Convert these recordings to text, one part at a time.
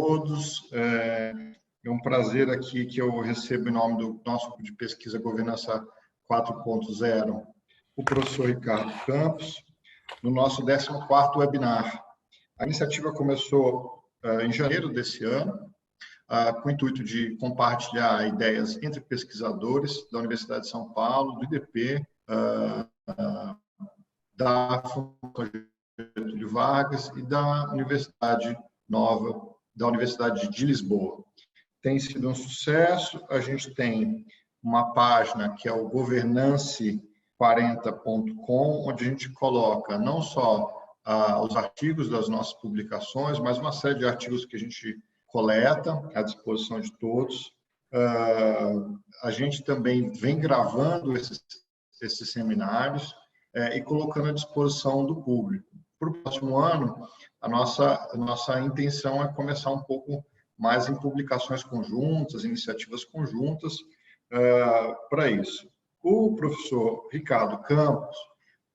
todos. É um prazer aqui que eu recebo em nome do nosso grupo de pesquisa Governança 4.0, o professor Ricardo Campos, no nosso 14º webinar. A iniciativa começou em janeiro desse ano, com o intuito de compartilhar ideias entre pesquisadores da Universidade de São Paulo, do IDP, da Fundação Getúlio Vargas e da Universidade Nova, da Universidade de Lisboa. Tem sido um sucesso. A gente tem uma página que é o governance40.com, onde a gente coloca não só os artigos das nossas publicações, mas uma série de artigos que a gente coleta à disposição de todos. A gente também vem gravando esses seminários e colocando à disposição do público. Para o próximo ano, a nossa intenção é começar um pouco mais em publicações conjuntas, iniciativas conjuntas para isso. O professor Ricardo Campos,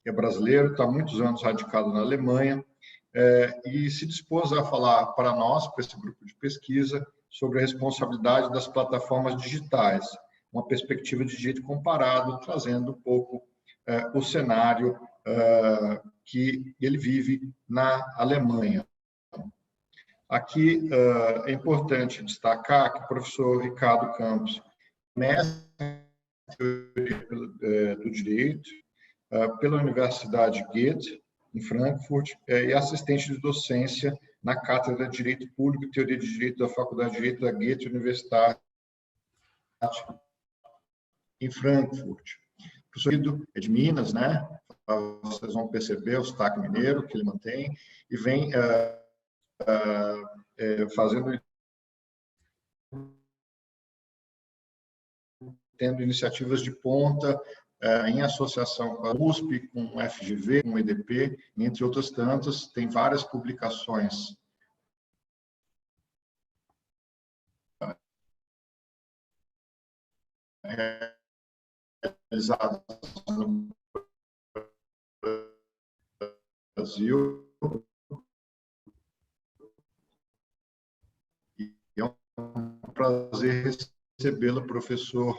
que é brasileiro, está há muitos anos radicado na Alemanha, e se dispôs a falar para nós, para esse grupo de pesquisa, sobre a responsabilidade das plataformas digitais, uma perspectiva de direito comparado, trazendo um pouco o cenário que ele vive na Alemanha. Aqui é importante destacar que o professor Ricardo Campos, mestre do direito pela Universidade Goethe, em Frankfurt, e assistente de docência na Cátedra de Direito Público e Teoria de Direito da Faculdade de Direito da Goethe Universidade em Frankfurt. O professor é de Minas, né? Vocês vão perceber o sotaque mineiro que ele mantém, e vem tendo iniciativas de ponta em associação com a USP, com o FGV, com o EDP, entre outras tantas. Tem várias publicações realizadas no Brasil. E é um prazer recebê-lo, professor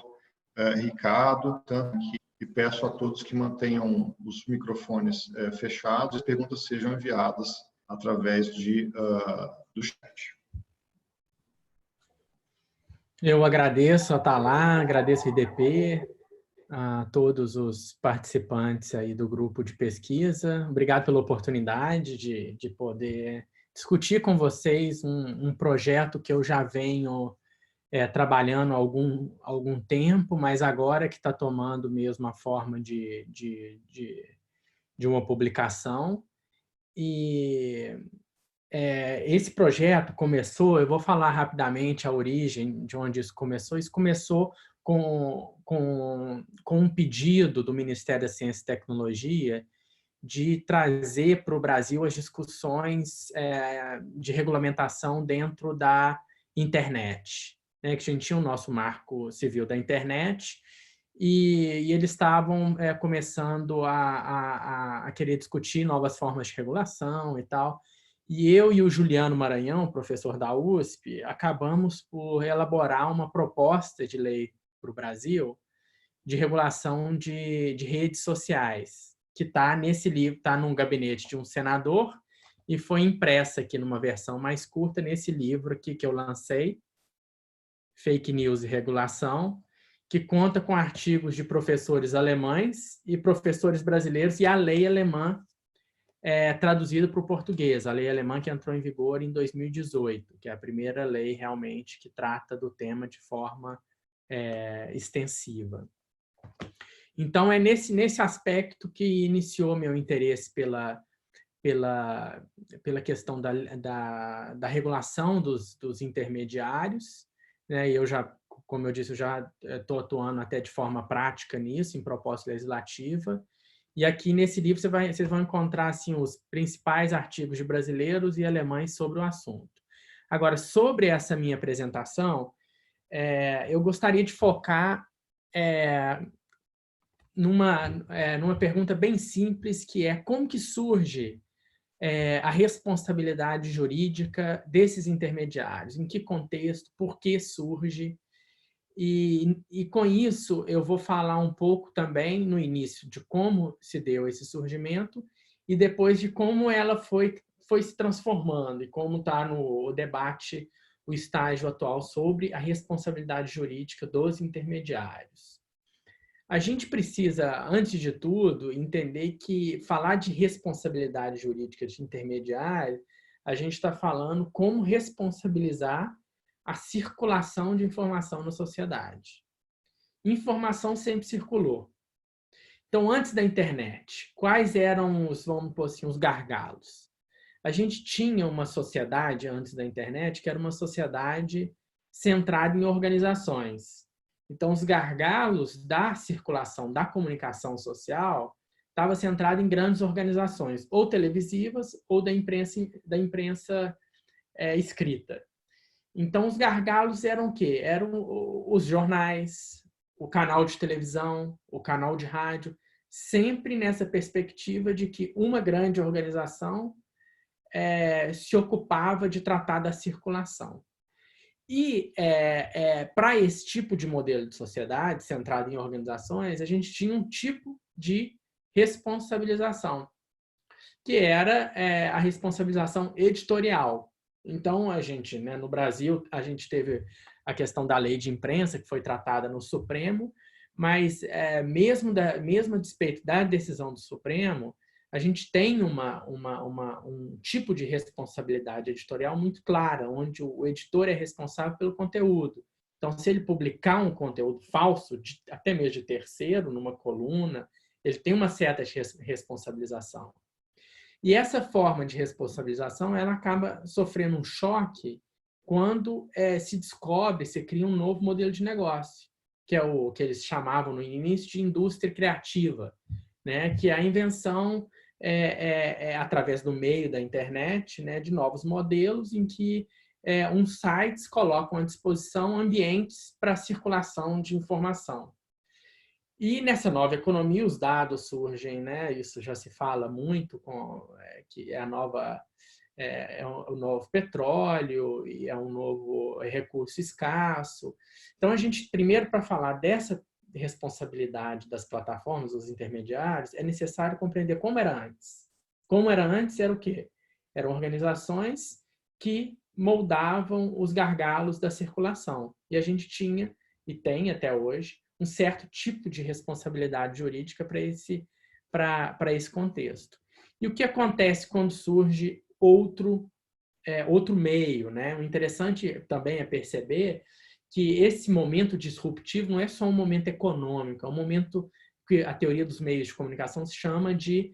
Ricardo, tanto que e peço a todos que mantenham os microfones fechados e as perguntas sejam enviadas através do chat. Eu agradeço a Atalá, agradeço o IDP, a todos os participantes aí do grupo de pesquisa. Obrigado pela oportunidade de poder discutir com vocês um projeto que eu já venho trabalhando há algum tempo, mas agora que está tomando mesmo a forma de uma publicação. E esse projeto começou, eu vou falar rapidamente a origem de onde isso começou com um pedido do Ministério da Ciência e Tecnologia de trazer para o Brasil as discussões de regulamentação dentro da internet, né? Que a gente tinha o nosso marco civil da internet e eles estavam começando a querer discutir novas formas de regulação e tal. E eu e o Juliano Maranhão, professor da USP, acabamos por elaborar uma proposta de lei para o Brasil de regulação de redes sociais, que está nesse livro, está num gabinete de um senador e foi impressa aqui numa versão mais curta nesse livro aqui que eu lancei, Fake News e Regulação, que conta com artigos de professores alemães e professores brasileiros e a lei alemã traduzida para o português, a lei alemã que entrou em vigor em 2018, que é a primeira lei realmente que trata do tema de forma extensiva. Então, é nesse aspecto que iniciou meu interesse pela questão da regulação dos intermediários, né? E eu já, como eu disse, eu já estou atuando até de forma prática nisso, em proposta legislativa. E aqui nesse livro vocês vão encontrar assim, os principais artigos de brasileiros e alemães sobre o assunto. Agora, sobre essa minha apresentação, eu gostaria de focar numa pergunta bem simples, que é como que surge a responsabilidade jurídica desses intermediários, em que contexto, por que surge. E com isso, eu vou falar um pouco também no início de como se deu esse surgimento e depois de como ela foi se transformando e como está no debate o estágio atual sobre a responsabilidade jurídica dos intermediários. A gente precisa, antes de tudo, entender que falar de responsabilidade jurídica de intermediário, a gente está falando como responsabilizar a circulação de informação na sociedade. Informação sempre circulou. Então, antes da internet, quais eram os, vamos pôr assim, os gargalos? A gente tinha uma sociedade antes da internet que era uma sociedade centrada em organizações. Então, os gargalos da circulação da comunicação social estava centrado em grandes organizações, ou televisivas ou da imprensa escrita. Então, os gargalos eram o quê? Eram os jornais, o canal de televisão, o canal de rádio, sempre nessa perspectiva de que uma grande organização se ocupava de tratar da circulação. E para esse tipo de modelo de sociedade, centrado em organizações, a gente tinha um tipo de responsabilização, que era a responsabilização editorial. Então, a gente, no Brasil, a gente teve a questão da lei de imprensa, que foi tratada no Supremo, mas mesmo a despeito da decisão do Supremo, a gente tem um tipo de responsabilidade editorial muito clara, onde o editor é responsável pelo conteúdo. Então, se ele publicar um conteúdo falso, até mesmo de terceiro, numa coluna, ele tem uma certa responsabilização. E essa forma de responsabilização ela acaba sofrendo um choque quando se descobre, se cria um novo modelo de negócio, que é o que eles chamavam no início de indústria criativa, né? Que é a invenção, através do meio da internet, né? De novos modelos em que uns sites colocam à disposição ambientes para circulação de informação. E nessa nova economia, os dados surgem, né? Isso já se fala muito, que é o novo petróleo e é um novo recurso escasso. Então, a gente, primeiro, para falar dessa responsabilidade das plataformas, dos intermediários, é necessário compreender como era antes. Como era antes era o quê? Eram organizações que moldavam os gargalos da circulação. E a gente tinha, e tem até hoje, um certo tipo de responsabilidade jurídica para esse contexto. E o que acontece quando surge outro meio, né? O interessante também é perceber que esse momento disruptivo não é só um momento econômico, é um momento que a teoria dos meios de comunicação se chama de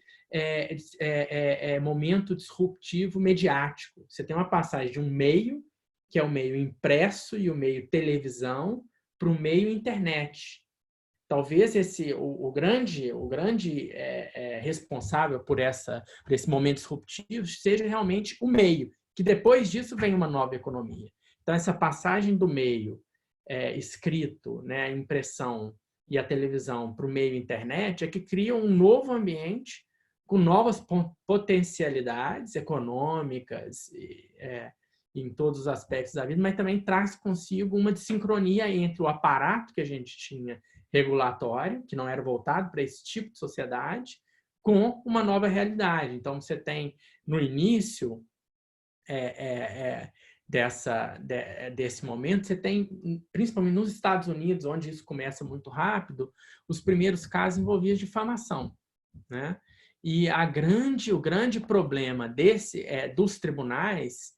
momento disruptivo mediático. Você tem uma passagem de um meio, que é o meio impresso e o meio televisão, para o meio internet. Talvez o grande responsável por esse momento disruptivo seja realmente o meio, que depois disso vem uma nova economia. Então, essa passagem do meio escrito, né, a impressão e a televisão para o meio internet é que cria um novo ambiente com novas potencialidades econômicas em todos os aspectos da vida, mas também traz consigo uma desincronia entre o aparato que a gente tinha regulatório, que não era voltado para esse tipo de sociedade, com uma nova realidade. Então, você tem, no início desse momento, você tem, principalmente nos Estados Unidos, onde isso começa muito rápido, os primeiros casos envolviam difamação, né? E o grande problema dos tribunais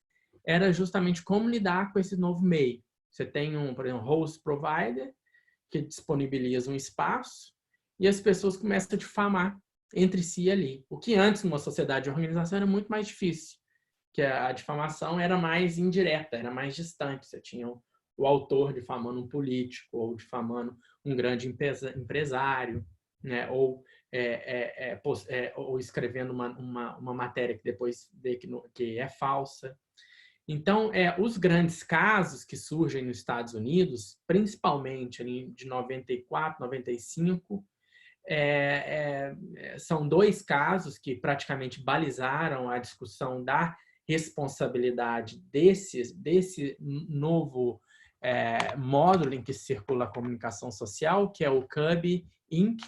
era justamente como lidar com esse novo meio. Você tem, por exemplo, um host provider, que disponibiliza um espaço e as pessoas começam a difamar entre si ali. O que antes, numa sociedade de organização, era muito mais difícil, que a difamação era mais indireta, era mais distante. Você tinha o autor difamando um político ou difamando um grande empresário, né? Ou escrevendo uma matéria que depois vê que é falsa. Então, os grandes casos que surgem nos Estados Unidos, principalmente ali de 94, 95, são dois casos que praticamente balizaram a discussão da responsabilidade desse novo módulo em que circula a comunicação social, que é o CUBI Inc.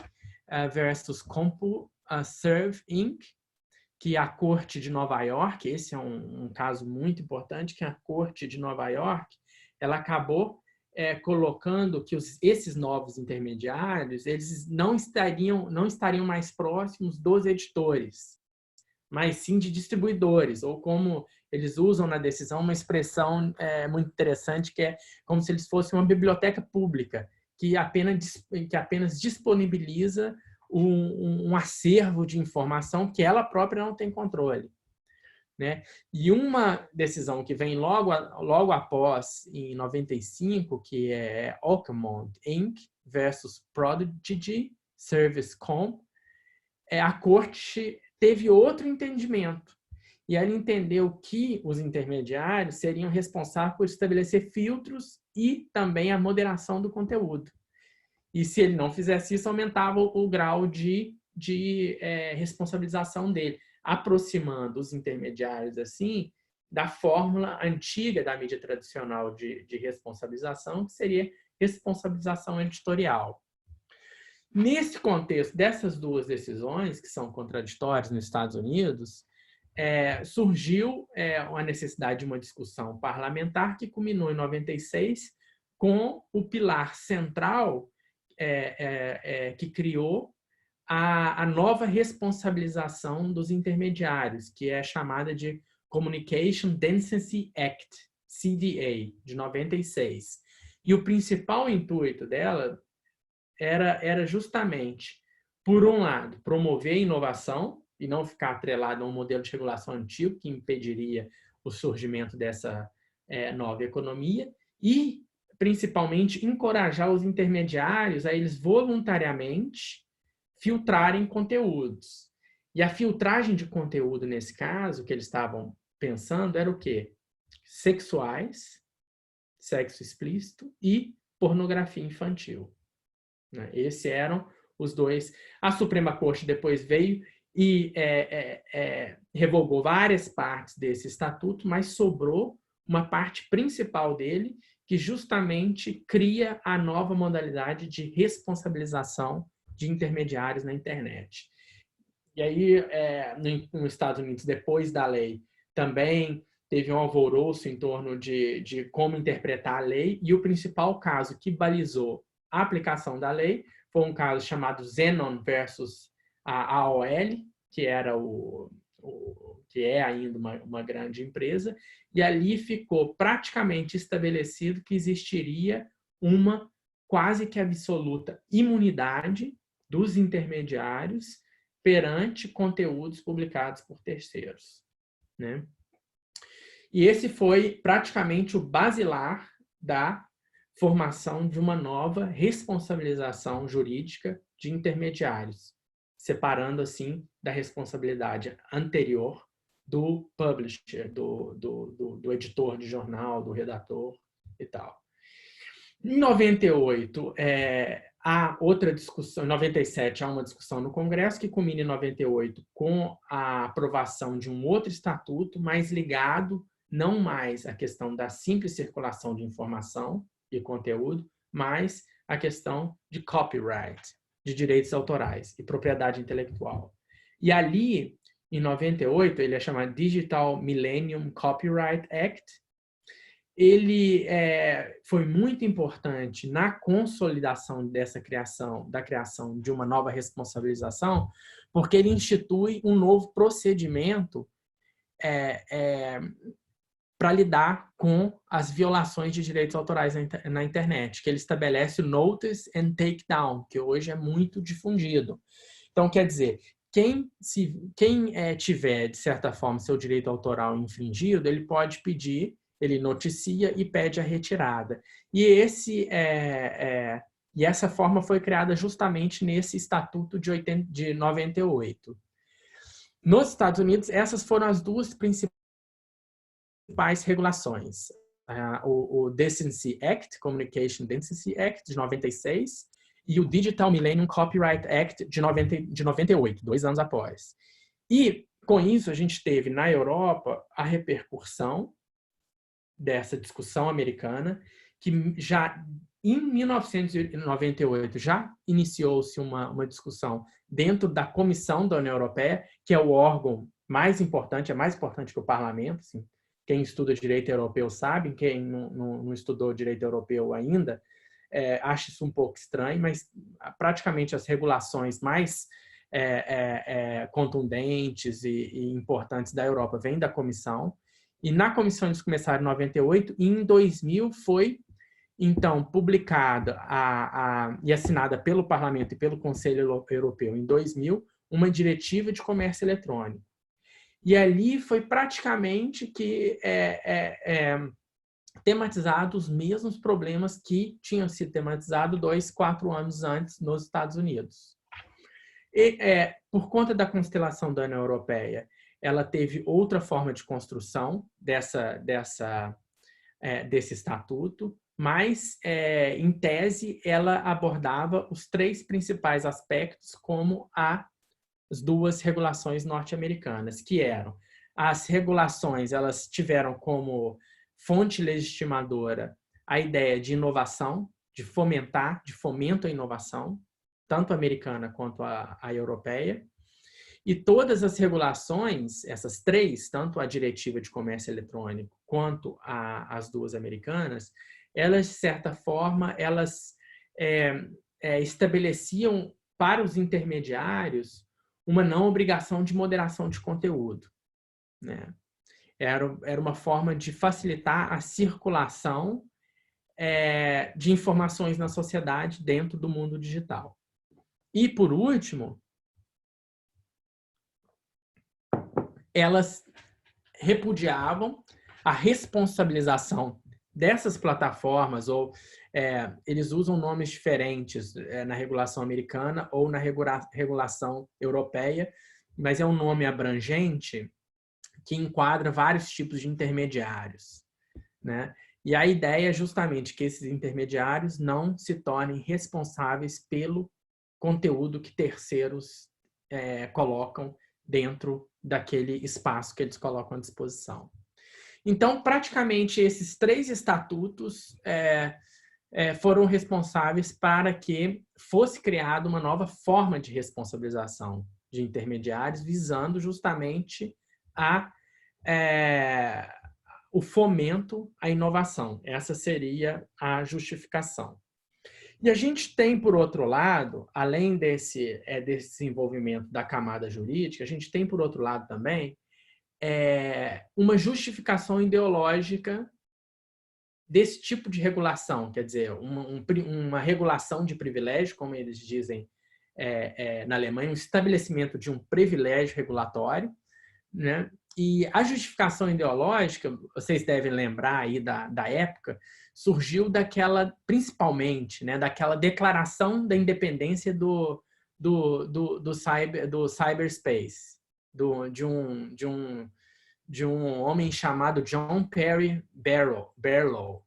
Versus CompuServe Inc., que a Corte de Nova York, esse é um caso muito importante, que a Corte de Nova York ela acabou colocando que esses novos intermediários eles não estariam mais próximos dos editores, mas sim de distribuidores, ou como eles usam na decisão uma expressão muito interessante, que é como se eles fossem uma biblioteca pública, que apenas disponibiliza um acervo de informação que ela própria não tem controle. Né? E uma decisão que vem logo após, em 95, que é Oakmont Inc. versus Prodigy Service Comp, a Corte teve outro entendimento. E ela entendeu que os intermediários seriam responsáveis por estabelecer filtros e também a moderação do conteúdo. E se ele não fizesse isso, aumentava o grau de responsabilização dele, aproximando os intermediários, assim, da fórmula antiga da mídia tradicional de responsabilização, que seria responsabilização editorial. Nesse contexto dessas duas decisões, que são contraditórias nos Estados Unidos, surgiu a necessidade de uma discussão parlamentar que culminou em 96 com o pilar central que criou a nova responsabilização dos intermediários, que é chamada de Communication Decency Act, CDA, de 96. E o principal intuito dela era justamente, por um lado, promover a inovação e não ficar atrelado a um modelo de regulação antigo que impediria o surgimento dessa nova economia e, principalmente, encorajar os intermediários a eles voluntariamente filtrarem conteúdos. E a filtragem de conteúdo, nesse caso, que eles estavam pensando, era o quê? Sexuais, sexo explícito e pornografia infantil. Esses eram os dois. A Suprema Corte depois veio e revogou várias partes desse estatuto, mas sobrou uma parte principal dele, que justamente cria a nova modalidade de responsabilização de intermediários na internet. E aí, nos Estados Unidos, depois da lei, também teve um alvoroço em torno de como interpretar a lei, e o principal caso que balizou a aplicação da lei foi um caso chamado Xenon versus a AOL, que era que é ainda uma grande empresa, e ali ficou praticamente estabelecido que existiria uma quase que absoluta imunidade dos intermediários perante conteúdos publicados por terceiros. Né? E esse foi praticamente o basilar da formação de uma nova responsabilização jurídica de intermediários, separando, assim, da responsabilidade anterior do publisher, do editor de jornal, do redator e tal. Em 98, há outra discussão, em 97 há uma discussão no Congresso que culmina em 98 com a aprovação de um outro estatuto, mais ligado não mais à questão da simples circulação de informação e conteúdo, mas a questão de copyright, de direitos autorais e propriedade intelectual. E ali, em 98, ele é chamado Digital Millennium Copyright Act. Ele foi muito importante na consolidação da criação de uma nova responsabilização, porque ele institui um novo procedimento para lidar com as violações de direitos autorais na internet, que ele estabelece o Notice and Takedown, que hoje é muito difundido. Então, quer dizer, quem tiver, de certa forma, seu direito autoral infringido, ele pode pedir, ele noticia e pede a retirada. E essa forma foi criada justamente nesse Estatuto de 98. Nos Estados Unidos, essas foram as duas principais regulações. O Decency Act, Communication Decency Act, de 96, e o Digital Millennium Copyright Act de 98, 2 anos após. E, com isso, a gente teve na Europa a repercussão dessa discussão americana, que já em 1998 já iniciou-se uma discussão dentro da Comissão da União Europeia, que é o órgão mais importante, é mais importante que o Parlamento. Assim. Quem estuda direito europeu sabe, quem não estudou direito europeu ainda, acha isso um pouco estranho, mas praticamente as regulações mais contundentes e importantes da Europa vêm da Comissão. E na Comissão eles começaram em 98 e em 2000 foi, então, publicada e assinada pelo Parlamento e pelo Conselho Europeu em 2000 uma diretiva de comércio eletrônico. E ali foi praticamente que tematizado os mesmos problemas que tinham sido tematizados 2, 4 anos antes nos Estados Unidos. E, por conta da constelação da União Europeia, ela teve outra forma de construção desse estatuto, mas, em tese, ela abordava os 3 principais aspectos como as 2 regulações norte-americanas, que eram as regulações, elas tiveram como fonte legitimadora a ideia de inovação, de fomento à inovação, tanto a americana quanto a europeia. E todas as regulações, essas 3, tanto a diretiva de comércio eletrônico quanto as 2 americanas, elas, de certa forma, elas estabeleciam para os intermediários uma não obrigação de moderação de conteúdo, né? Era uma forma de facilitar a circulação de informações na sociedade dentro do mundo digital. E, por último, elas repudiavam a responsabilização dessas plataformas, ou eles usam nomes diferentes na regulação americana ou na regulação europeia, mas é um nome abrangente que enquadra vários tipos de intermediários, né? E a ideia é justamente que esses intermediários não se tornem responsáveis pelo conteúdo que terceiros colocam dentro daquele espaço que eles colocam à disposição. Então, praticamente, esses 3 estatutos foram responsáveis para que fosse criada uma nova forma de responsabilização de intermediários, visando justamente o fomento à inovação. Essa seria a justificação. E a gente tem, por outro lado, além desse desenvolvimento da camada jurídica, a gente tem, por outro lado, também uma justificação ideológica desse tipo de regulação, quer dizer, uma regulação de privilégio, como eles dizem na Alemanha, um estabelecimento de um privilégio regulatório, né? E a justificação ideológica, vocês devem lembrar aí da época, surgiu principalmente, né, daquela declaração da independência do cyberspace, de um homem chamado John Perry Barlow.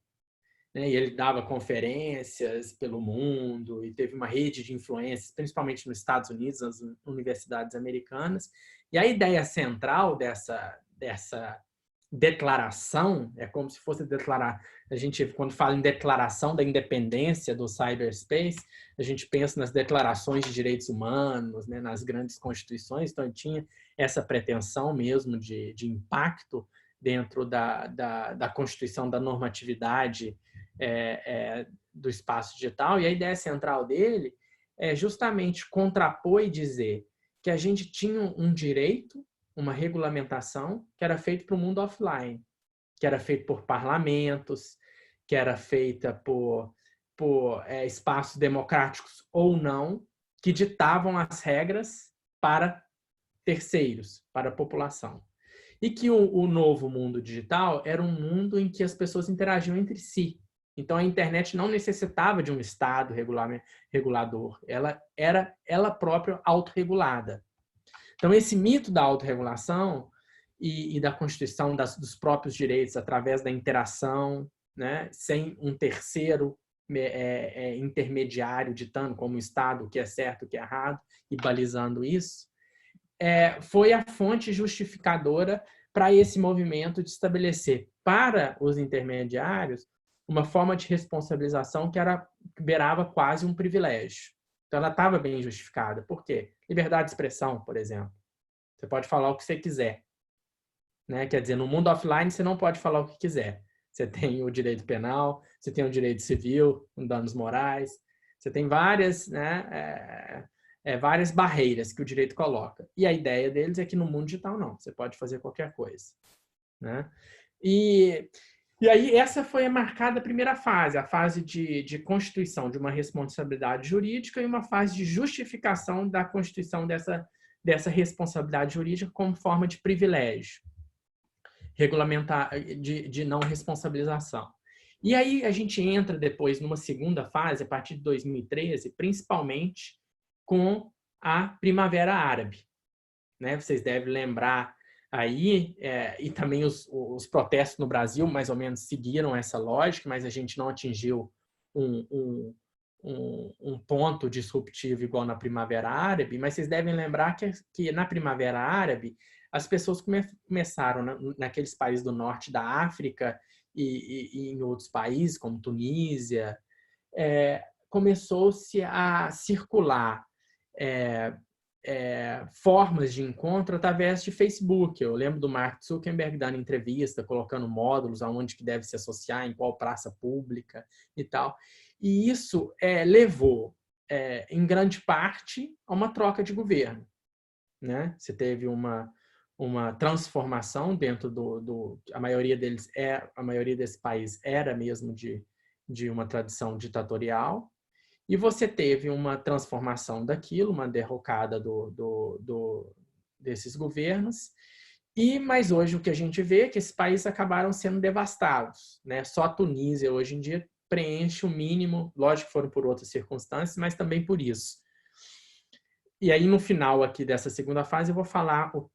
Né? E ele dava conferências pelo mundo e teve uma rede de influências, principalmente nos Estados Unidos, nas universidades americanas. E a ideia central dessa declaração é como se fosse declarar. A gente, quando fala em declaração da independência do cyberspace, a gente pensa nas declarações de direitos humanos, né, nas grandes constituições. Então, tinha essa pretensão mesmo de impacto dentro da constituição, da normatividade do espaço digital. E a ideia central dele é justamente contrapor e dizer que a gente tinha um direito, uma regulamentação que era feita para o mundo offline, que era feita por parlamentos, que era feita por espaços democráticos ou não, que ditavam as regras para terceiros, para a população. E que o novo mundo digital era um mundo em que as pessoas interagiam entre si. Então, a internet não necessitava de um Estado regulador. Ela era ela própria autorregulada. Então, esse mito da autorregulação e da constituição dos próprios direitos através da interação, né, sem um terceiro intermediário ditando como o Estado o que é certo, o que é errado e balizando isso, foi a fonte justificadora para esse movimento de estabelecer para os intermediários uma forma de responsabilização que beirava quase um privilégio. Então, ela estava bem justificada. Por quê? Liberdade de expressão, por exemplo. Você pode falar o que você quiser. Né? Quer dizer, no mundo offline, você não pode falar o que quiser. Você tem o direito penal, você tem o direito civil, com danos morais, você tem várias, né, várias barreiras que o direito coloca. E a ideia deles é que no mundo digital não, você pode fazer qualquer coisa. Né? E aí essa foi marcada a primeira fase, a fase de constituição de uma responsabilidade jurídica e uma fase de justificação da constituição dessa responsabilidade jurídica como forma de privilégio regulamentar de não responsabilização. E aí a gente entra depois numa segunda fase, a partir de 2013, principalmente com a Primavera Árabe. Né? Vocês devem lembrar aí, e também os protestos no Brasil mais ou menos seguiram essa lógica, mas a gente não atingiu um ponto disruptivo igual na Primavera Árabe, mas vocês devem lembrar que na Primavera Árabe as pessoas começaram naqueles países do norte da África e em outros países, como Tunísia, começou-se a circular formas de encontro através de Facebook. Eu lembro do Mark Zuckerberg dando entrevista, colocando módulos aonde que deve se associar, em qual praça pública e tal. E isso levou, em grande parte, a uma troca de governo. Né? Você teve uma transformação dentro a maioria desse país era mesmo de uma tradição ditatorial, e você teve uma transformação daquilo, uma derrocada desses governos, mas hoje o que a gente vê é que esses países acabaram sendo devastados. Né? Só a Tunísia, hoje em dia, preenche o mínimo, lógico que foram por outras circunstâncias, mas também por isso. E aí, no final aqui dessa segunda fase, eu vou falar por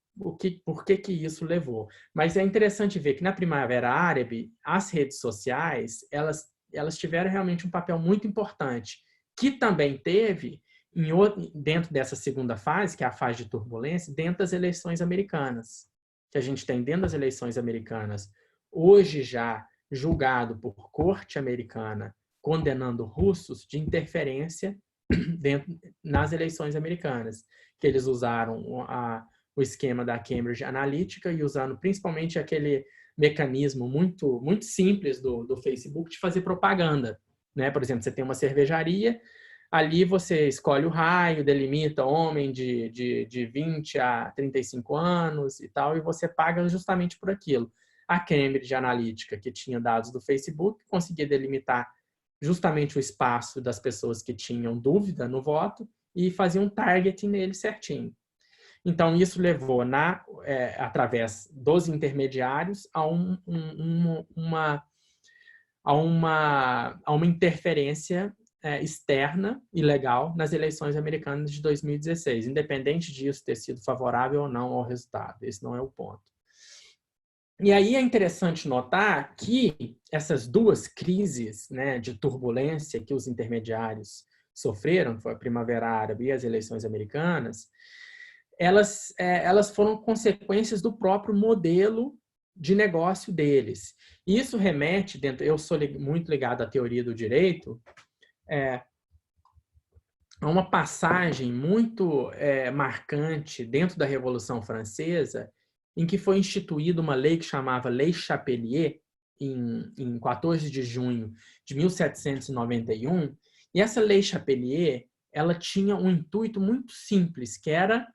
que isso levou. Mas é interessante ver que na Primavera Árabe, as redes sociais, elas tiveram realmente um papel muito importante, que também teve, dentro dessa segunda fase, que é a fase de turbulência, dentro das eleições americanas. Que a gente tem dentro das eleições americanas, hoje já julgado por corte americana, condenando russos de interferência nas eleições americanas, que eles usaram o esquema da Cambridge Analytica e usando principalmente aquele mecanismo muito, muito simples do Facebook de fazer propaganda. Né? Por exemplo, você tem uma cervejaria, ali você escolhe o raio, delimita homem de 20 a 35 anos e tal, e você paga justamente por aquilo. A Cambridge Analytica, que tinha dados do Facebook, conseguia delimitar justamente o espaço das pessoas que tinham dúvida no voto e fazia um targeting nele certinho. Então, isso levou, através dos intermediários, a uma interferência externa e legal nas eleições americanas de 2016, independente disso ter sido favorável ou não ao resultado. Esse não é o ponto. E aí é interessante notar que essas duas crises, né, de turbulência que os intermediários sofreram, que foi a Primavera Árabe e as eleições americanas, elas foram consequências do próprio modelo de negócio deles. E isso remete, eu sou muito ligado à teoria do direito, a uma passagem muito marcante dentro da Revolução Francesa, em que foi instituída uma lei que chamava Lei Chapelier, em 14 de junho de 1791, e essa Lei Chapelier ela tinha um intuito muito simples, que era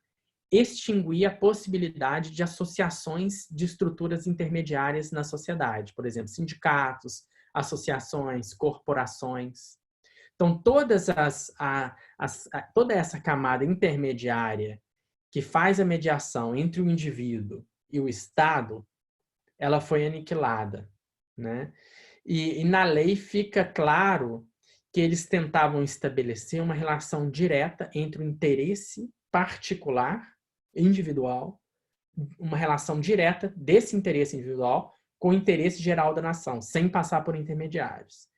extinguir a possibilidade de associações de estruturas intermediárias na sociedade, por exemplo, sindicatos, associações, corporações. Então, toda essa camada intermediária que faz a mediação entre o indivíduo e o Estado, ela foi aniquilada. Né? E na lei fica claro que eles tentavam estabelecer uma relação direta entre o interesse particular, individual, uma relação direta desse interesse individual com o interesse geral da nação, sem passar por intermediários.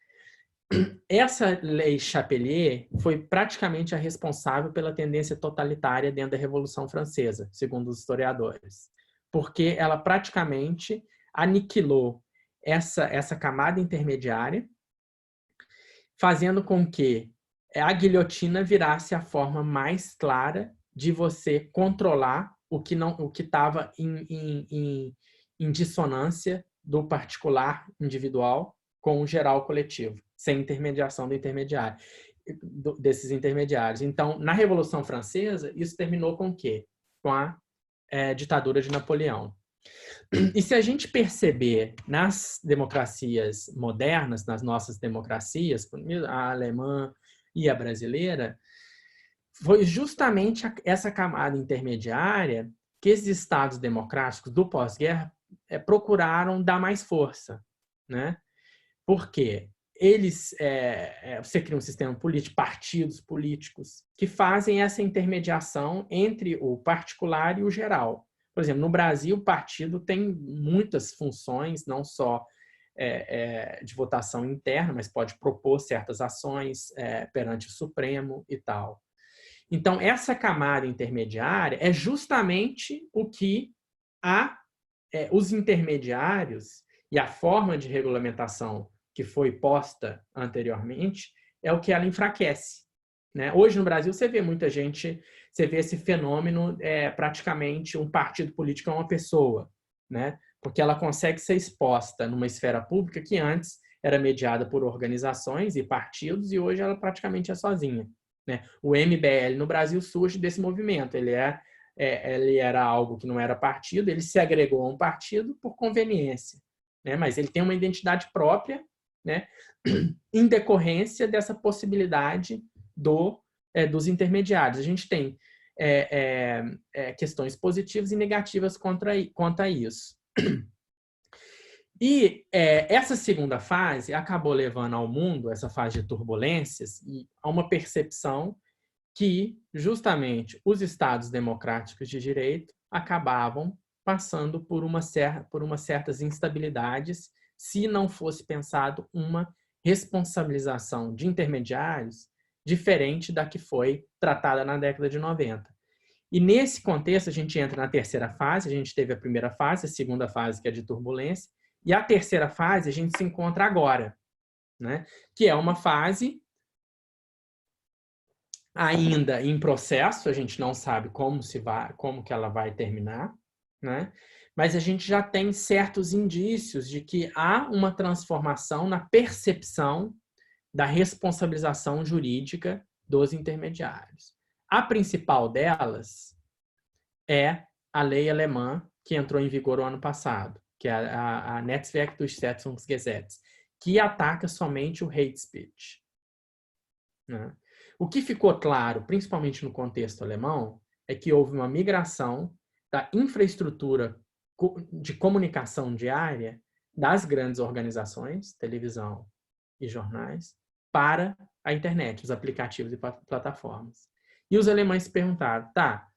essa lei Chapelier foi praticamente a responsável pela tendência totalitária dentro da Revolução Francesa, segundo os historiadores, porque ela praticamente aniquilou essa camada intermediária, fazendo com que a guilhotina virasse a forma mais clara de você controlar o que estava em dissonância do particular individual com o geral coletivo, sem intermediação desses intermediários. Então, na Revolução Francesa, isso terminou com o quê? Com a ditadura de Napoleão. E se a gente perceber nas democracias modernas, nas nossas democracias, a alemã e a brasileira, foi justamente essa camada intermediária que esses estados democráticos do pós-guerra procuraram dar mais força, né? Porque você cria um sistema político, partidos políticos, que fazem essa intermediação entre o particular e o geral. Por exemplo, no Brasil, o partido tem muitas funções, não só de votação interna, mas pode propor certas ações perante o Supremo e tal. Então, essa camada intermediária é justamente o que os intermediários e a forma de regulamentação que foi posta anteriormente é o que ela enfraquece, né? Hoje, no Brasil, você vê muita gente, você vê esse fenômeno, praticamente um partido político é uma pessoa, né? Porque ela consegue ser exposta numa esfera pública que antes era mediada por organizações e partidos e hoje ela praticamente é sozinha, né? O MBL no Brasil surge desse movimento. Ele era algo que não era partido, ele se agregou a um partido por conveniência, né? Mas ele tem uma identidade própria, né? Em decorrência dessa possibilidade dos intermediários. A gente tem questões positivas e negativas quanto a isso. E essa segunda fase acabou levando ao mundo, essa fase de turbulências, e a uma percepção que, justamente, os estados democráticos de direito acabavam passando por umas certas instabilidades se não fosse pensado uma responsabilização de intermediários diferente da que foi tratada na década de 90. E nesse contexto, a gente entra na terceira fase, a gente teve a primeira fase, a segunda fase, que é de turbulência, e a terceira fase a gente se encontra agora, né? Que é uma fase ainda em processo, a gente não sabe como que ela vai terminar, né? Mas a gente já tem certos indícios de que há uma transformação na percepção da responsabilização jurídica dos intermediários. A principal delas é a lei alemã que entrou em vigor o ano passado, que é a Netzwerkdurchsetzungsgesetz, que ataca somente o hate speech, né? O que ficou claro, principalmente no contexto alemão, é que houve uma migração da infraestrutura de comunicação diária das grandes organizações, televisão e jornais, para a internet, os aplicativos e plataformas. E os alemães se perguntaram, tá,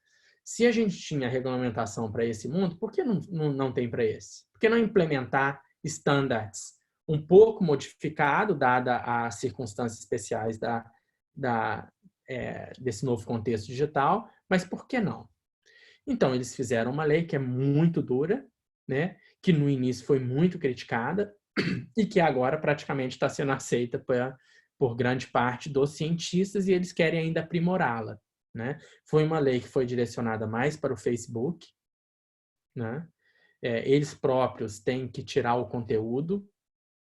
se a gente tinha regulamentação para esse mundo, por que não tem para esse? Por que não implementar estándares um pouco modificado, dada as circunstâncias especiais desse novo contexto digital, mas por que não? Então, eles fizeram uma lei que é muito dura, né, que no início foi muito criticada e que agora praticamente está sendo aceita por grande parte dos cientistas e eles querem ainda aprimorá-la, né? Foi uma lei que foi direcionada mais para o Facebook, né? Eles próprios têm que tirar o conteúdo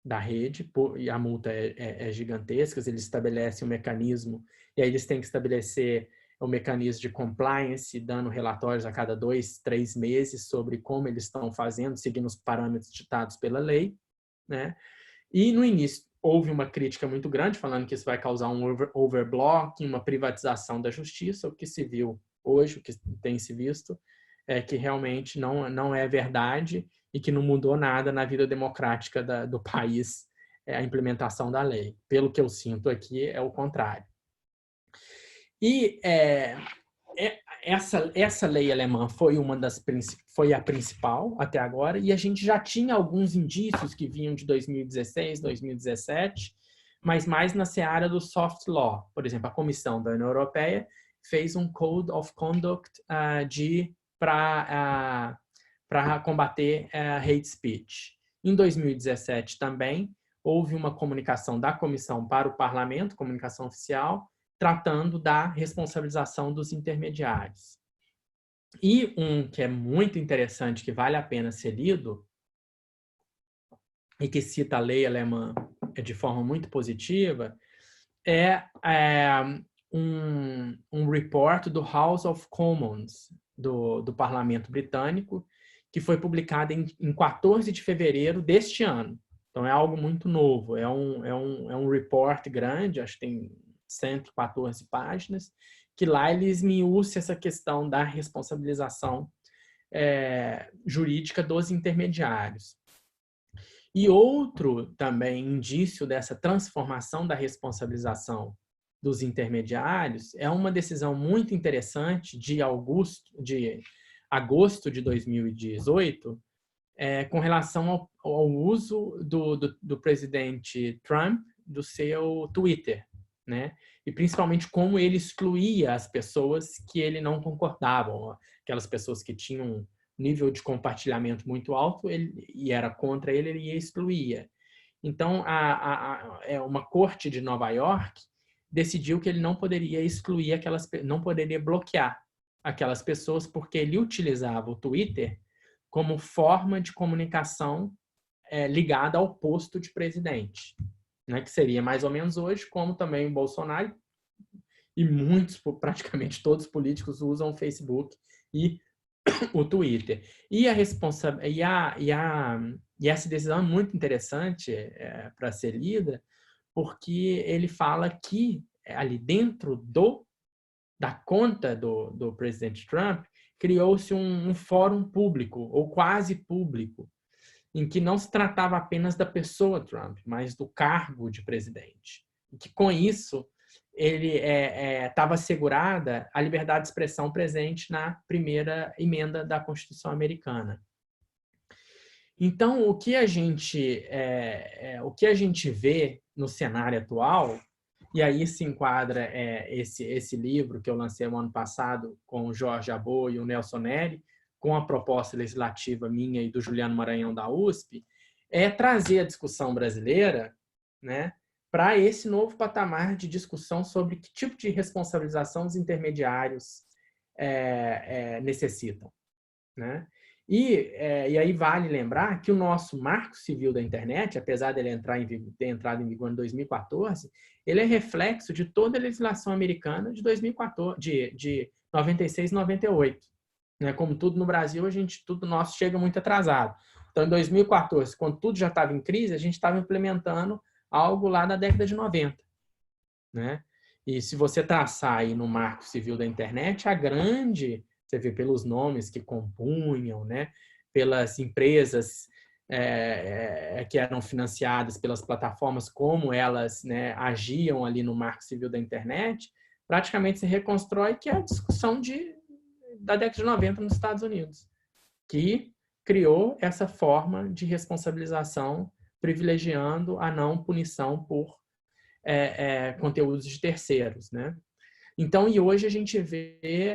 da rede, e a multa é gigantesca, eles estabelecem um mecanismo, e aí eles têm que estabelecer o mecanismo de compliance, dando relatórios a cada 2, 3 meses sobre como eles estão fazendo, seguindo os parâmetros ditados pela lei, né? E no início houve uma crítica muito grande, falando que isso vai causar um overblocking, uma privatização da justiça. O que se viu hoje, o que tem se visto, é que realmente não é verdade e que não mudou nada na vida democrática do país a implementação da lei. Pelo que eu sinto aqui, é o contrário. E essa lei alemã foi foi a principal até agora, e a gente já tinha alguns indícios que vinham de 2016, 2017, mas mais na seara do soft law. Por exemplo, a Comissão da União Europeia fez um Code of Conduct para combater hate speech. Em 2017 também houve uma comunicação da Comissão para o Parlamento, comunicação oficial, tratando da responsabilização dos intermediários. E um que é muito interessante, que vale a pena ser lido, e que cita a lei alemã de forma muito positiva, é um report do House of Commons, do Parlamento Britânico, que foi publicado em 14 de fevereiro deste ano. Então, é algo muito novo. É um report grande, acho que tem 114 páginas, que lá ele esmiúça essa questão da responsabilização jurídica dos intermediários. E outro também indício dessa transformação da responsabilização dos intermediários é uma decisão muito interessante de agosto de 2018, com relação ao uso do presidente Trump do seu Twitter, né? E principalmente como ele excluía as pessoas que ele não concordava, aquelas pessoas que tinham nível de compartilhamento muito alto e era contra ele, ele excluía. Então, uma corte de Nova York decidiu que ele não poderia excluir não poderia bloquear aquelas pessoas porque ele utilizava o Twitter como forma de comunicação ligada ao posto de presidente, né, que seria mais ou menos hoje, como também o Bolsonaro e praticamente todos os políticos usam o Facebook e o Twitter. E essa decisão é muito interessante para ser lida, porque ele fala que ali dentro da conta do presidente Trump criou-se um fórum público, ou quase público, em que não se tratava apenas da pessoa Trump, mas do cargo de presidente. E que, com isso, ele estava assegurada a liberdade de expressão presente na primeira emenda da Constituição americana. Então, o que a gente vê no cenário atual, e aí se enquadra esse livro que eu lancei no ano passado com o Jorge Abô e o Nelson Neri, com a proposta legislativa minha e do Juliano Maranhão da USP, é trazer a discussão brasileira, né, para esse novo patamar de discussão sobre que tipo de responsabilização os intermediários necessitam, né? E aí vale lembrar que o nosso Marco Civil da Internet, apesar dele ter entrado em vigor em 2014, ele é reflexo de toda a legislação americana de 2014, de 96 e 98. Né? Como tudo no Brasil, tudo nosso chega muito atrasado. Então, em 2014, quando tudo já estava em crise, a gente estava implementando algo lá na década de 90. Né? E se você traçar aí no Marco Civil da Internet, você vê pelos nomes que compunham, né? Pelas empresas que eram financiadas pelas plataformas, como elas, né, agiam ali no Marco Civil da Internet, praticamente se reconstrói que é a discussão da década de 90 nos Estados Unidos, que criou essa forma de responsabilização privilegiando a não punição por conteúdos de terceiros, né? Então, e hoje a gente vê,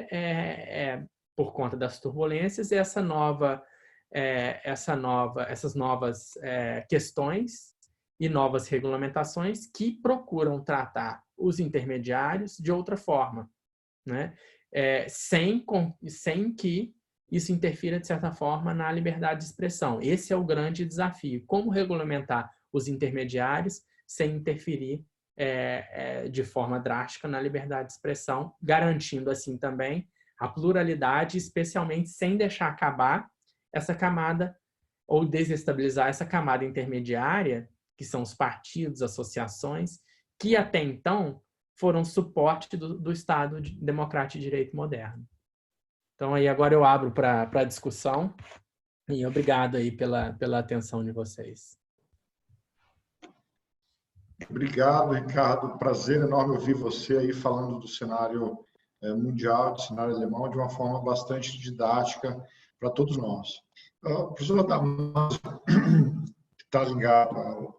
por conta das turbulências, essas novas questões e novas regulamentações que procuram tratar os intermediários de outra forma, né? Sem que isso interfira, de certa forma, na liberdade de expressão. Esse é o grande desafio. Como regulamentar os intermediários sem interferir de forma drástica na liberdade de expressão, garantindo assim também a pluralidade, especialmente sem deixar acabar essa camada ou desestabilizar essa camada intermediária, que são os partidos, associações, que até então foram suporte do Estado democrático de direito moderno. Então, aí agora eu abro para discussão e obrigado aí pela atenção de vocês. Obrigado, Ricardo. Prazer enorme ouvir você aí falando do cenário mundial, do cenário alemão, de uma forma bastante didática para todos nós. O professor Damasio, que está ligado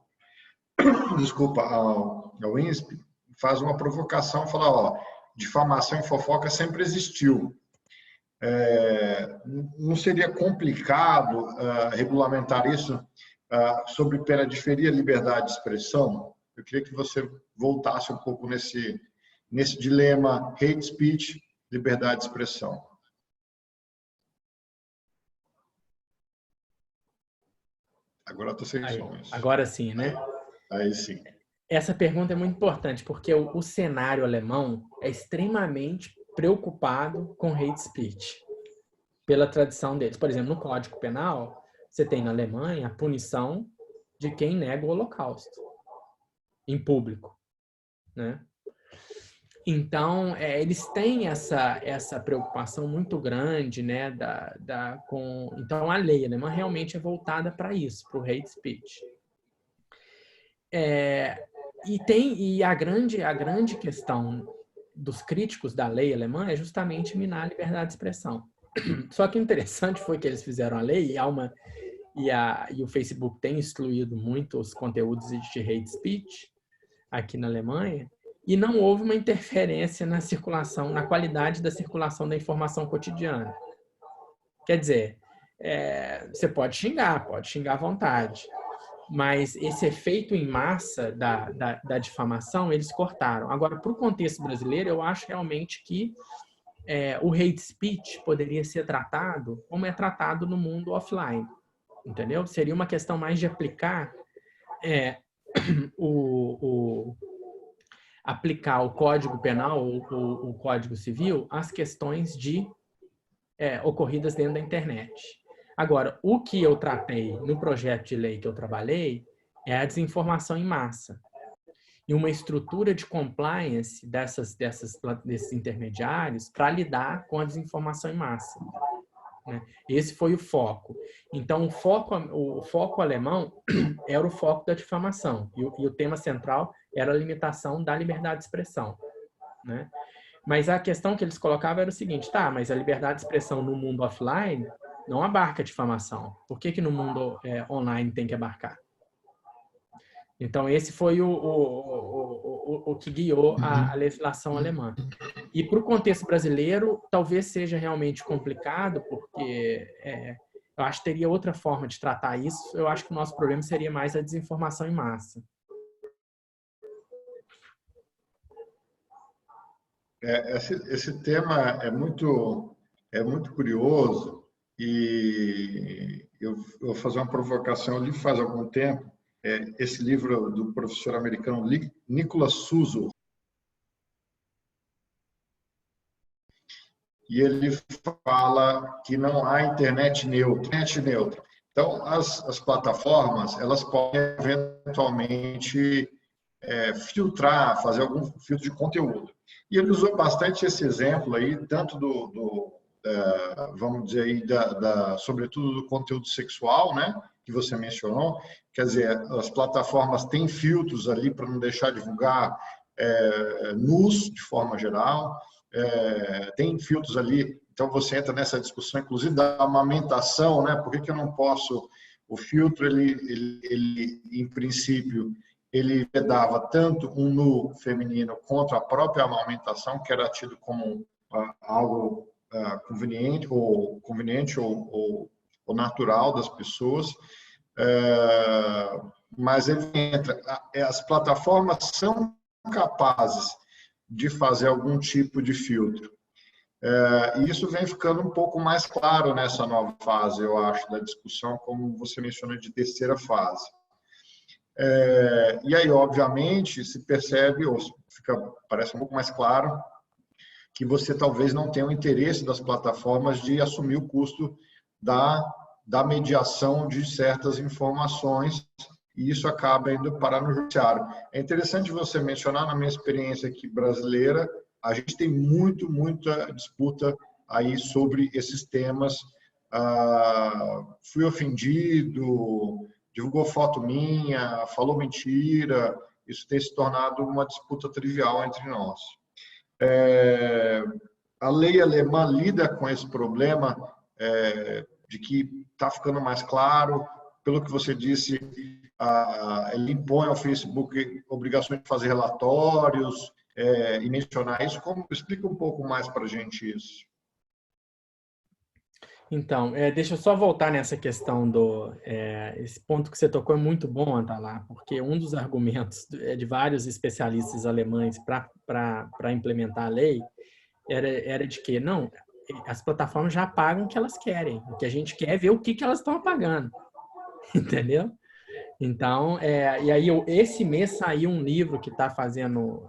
desculpa, ao INSP, faz uma provocação, fala, ó, difamação e fofoca sempre existiu. Não seria complicado regulamentar isso sobre pena de ferir a liberdade de expressão? Eu queria que você voltasse um pouco nesse dilema hate speech, liberdade de expressão. Agora estou sem som. Agora sim, né? Aí sim. Essa pergunta é muito importante, porque o cenário alemão é extremamente preocupado com hate speech, pela tradição deles. Por exemplo, no Código Penal, você tem na Alemanha a punição de quem nega o Holocausto em público, né? Então, eles têm essa preocupação muito grande, né, então a lei alemã realmente é voltada para isso, para o hate speech. E a grande questão dos críticos da lei alemã é justamente minar a liberdade de expressão. Só que o interessante foi que eles fizeram a lei e o Facebook tem excluído muitos conteúdos de hate speech aqui na Alemanha, e não houve uma interferência na circulação, na qualidade da circulação da informação cotidiana. Quer dizer, você pode xingar à vontade, mas esse efeito em massa da difamação, eles cortaram. Agora, para o contexto brasileiro, eu acho realmente que o hate speech poderia ser tratado como é tratado no mundo offline, entendeu? Seria uma questão mais de aplicar aplicar o Código Penal ou o Código Civil às questões ocorridas dentro da internet. Agora, o que eu tratei no projeto de lei que eu trabalhei é a desinformação em massa. E uma estrutura de compliance desses intermediários para lidar com a desinformação em massa, né? Esse foi o foco. Então, o foco alemão era o foco da difamação. E o tema central era a limitação da liberdade de expressão, né? Mas a questão que eles colocavam era o seguinte, tá, mas a liberdade de expressão no mundo offline não abarca a difamação. Por que no mundo online tem que abarcar? Então, esse foi o que guiou a legislação alemã. E para o contexto brasileiro, talvez seja realmente complicado, porque eu acho que teria outra forma de tratar isso. Eu acho que o nosso problema seria mais a desinformação em massa. Esse tema é muito curioso e eu vou fazer uma provocação. Eu li faz algum tempo esse livro do professor americano Nicholas Suso, e ele fala que não há internet neutra. Então, as plataformas, elas podem eventualmente filtrar, fazer algum filtro de conteúdo. E ele usou bastante esse exemplo aí, tanto vamos dizer aí, sobretudo do conteúdo sexual, né, que você mencionou. Quer dizer, as plataformas têm filtros ali para não deixar divulgar nus, de forma geral. Tem filtros ali, então você entra nessa discussão, inclusive da amamentação, né? Por que eu não posso? O filtro, ele em princípio, ele vedava tanto um nu feminino contra a própria amamentação, que era tido como algo conveniente ou natural das pessoas, mas ele entra. As plataformas são capazes de fazer algum tipo de filtro. E isso vem ficando um pouco mais claro nessa nova fase, eu acho, da discussão, como você mencionou, de terceira fase. E aí, obviamente, se percebe, ou parece um pouco mais claro, que você talvez não tenha o interesse das plataformas de assumir o custo da mediação de certas informações, e isso acaba indo parar no judiciário. É interessante você mencionar, na minha experiência aqui brasileira, a gente tem muita disputa aí sobre esses temas. Fui ofendido, divulgou foto minha, falou mentira, isso tem se tornado uma disputa trivial entre nós. A lei alemã lida com esse problema de que está ficando mais claro, pelo que você disse, ele impõe ao Facebook obrigações de fazer relatórios e mencionar isso. Explica um pouco mais para a gente isso. Então, deixa eu só voltar nessa questão esse ponto que você tocou é muito bom, Atala, porque um dos argumentos de vários especialistas alemães para implementar a lei era de que, não, as plataformas já pagam o que elas querem, o que a gente quer é ver o que elas estão pagando, entendeu? Então, e aí esse mês saiu um livro que está fazendo,